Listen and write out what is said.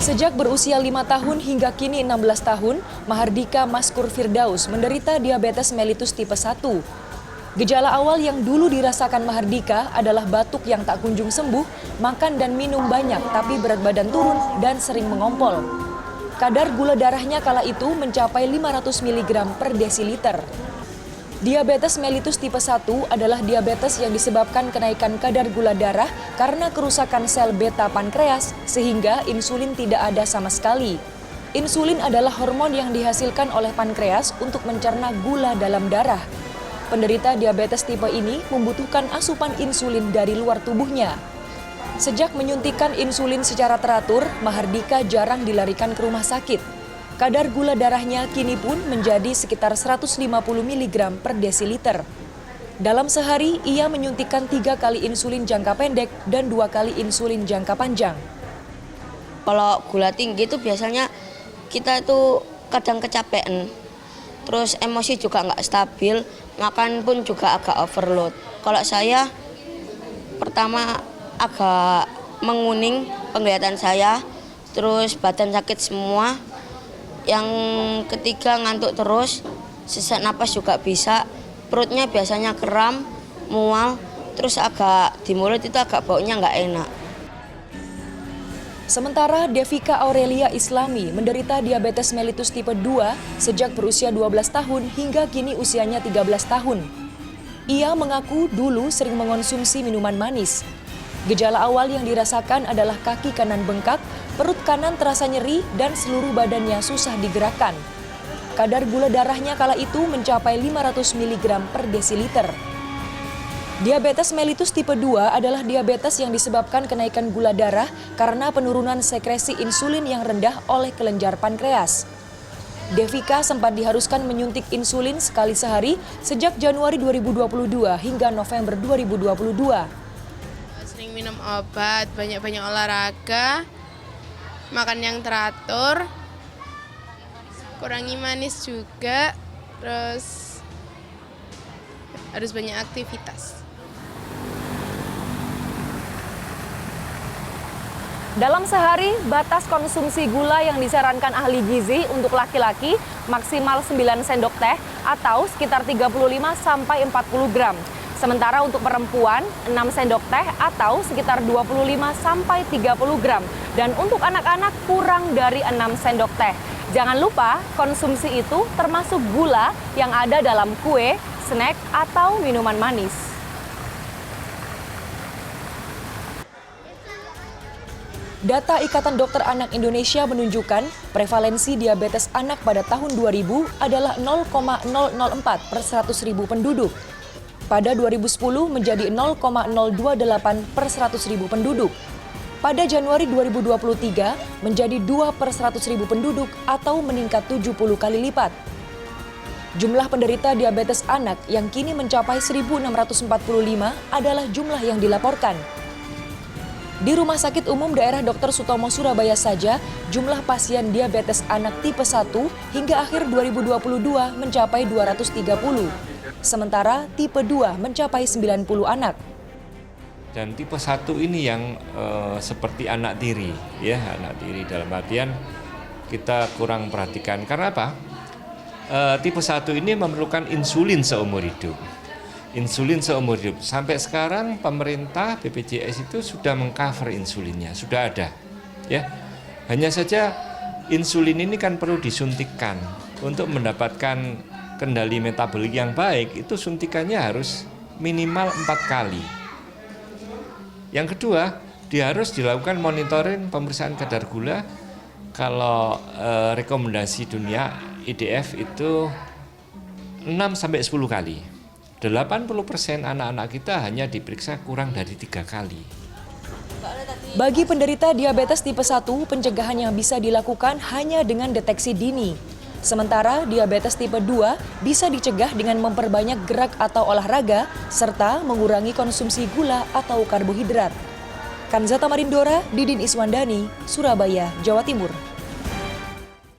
Sejak berusia 5 tahun hingga kini 16 tahun, Mahardika Maskur Firdaus menderita diabetes mellitus tipe 1. Gejala awal yang dulu dirasakan Mahardika adalah batuk yang tak kunjung sembuh, makan dan minum banyak tapi berat badan turun dan sering mengompol. Kadar gula darahnya kala itu mencapai 500 mg per desiliter. Diabetes mellitus tipe 1 adalah diabetes yang disebabkan kenaikan kadar gula darah karena kerusakan sel beta pankreas sehingga insulin tidak ada sama sekali. Insulin adalah hormon yang dihasilkan oleh pankreas untuk mencerna gula dalam darah. Penderita diabetes tipe ini membutuhkan asupan insulin dari luar tubuhnya. Sejak menyuntikkan insulin secara teratur, Mahardika jarang dilarikan ke rumah sakit. Kadar gula darahnya kini pun menjadi sekitar 150 mg per desiliter. Dalam sehari, ia menyuntikkan 3 kali insulin jangka pendek dan 2 kali insulin jangka panjang. Kalau gula tinggi itu biasanya kita itu kadang kecapean, terus emosi juga nggak stabil, makan pun juga agak overload. Kalau saya pertama agak menguning penglihatan saya, terus badan sakit semua. Yang ketiga ngantuk terus, sesak napas juga bisa, perutnya biasanya kram, mual, terus agak di mulut itu agak baunya nggak enak. Sementara Devika Aurelia Islami menderita diabetes mellitus tipe 2 sejak berusia 12 tahun hingga kini usianya 13 tahun. Ia mengaku dulu sering mengonsumsi minuman manis. Gejala awal yang dirasakan adalah kaki kanan bengkak, perut kanan terasa nyeri, dan seluruh badannya susah digerakkan. Kadar gula darahnya kala itu mencapai 500 mg per desiliter. Diabetes mellitus tipe 2 adalah diabetes yang disebabkan kenaikan gula darah karena penurunan sekresi insulin yang rendah oleh kelenjar pankreas. Devika sempat diharuskan menyuntik insulin sekali sehari sejak Januari 2022 hingga November 2022. Sering minum obat, banyak-banyak olahraga, makan yang teratur, kurangi manis juga, terus harus banyak aktivitas. Dalam sehari, batas konsumsi gula yang disarankan ahli gizi untuk laki-laki maksimal 9 sendok teh atau sekitar 35 sampai 40 gram. Sementara untuk perempuan, 6 sendok teh atau sekitar 25 sampai 30 gram. Dan untuk anak-anak kurang dari 6 sendok teh. Jangan lupa, konsumsi itu termasuk gula yang ada dalam kue, snack, atau minuman manis. Data Ikatan Dokter Anak Indonesia menunjukkan prevalensi diabetes anak pada tahun 2000 adalah 0,004 per 100.000 penduduk. Pada 2010 menjadi 0,028 per 100.000 penduduk. Pada Januari 2023 menjadi 2 per 100.000 penduduk atau meningkat 70 kali lipat. Jumlah penderita diabetes anak yang kini mencapai 1.645 adalah jumlah yang dilaporkan. Di Rumah Sakit Umum Daerah Dr. Sutomo Surabaya saja, jumlah pasien diabetes anak tipe 1 hingga akhir 2022 mencapai 230. Sementara tipe 2 mencapai 90 anak. Dan tipe 1 ini yang seperti anak tiri, ya, anak tiri dalam artian kita kurang perhatikan. Karena apa? Tipe 1 ini memerlukan insulin seumur hidup. Insulin seumur hidup. Sampai sekarang pemerintah BPJS itu sudah mengcover insulinnya, sudah ada. Ya. Hanya saja insulin ini kan perlu disuntikkan untuk mendapatkan kendali metabolik yang baik, itu suntikannya harus minimal 4 kali. Yang kedua, dia harus dilakukan monitoring pemeriksaan kadar gula. Kalau rekomendasi dunia IDF itu 6-10 kali. 80% anak-anak kita hanya diperiksa kurang dari 3 kali. Bagi penderita diabetes tipe 1, pencegahan yang bisa dilakukan hanya dengan deteksi dini. Sementara diabetes tipe 2 bisa dicegah dengan memperbanyak gerak atau olahraga serta mengurangi konsumsi gula atau karbohidrat. Kanzata Marindora, Didin Iswandani, Surabaya, Jawa Timur.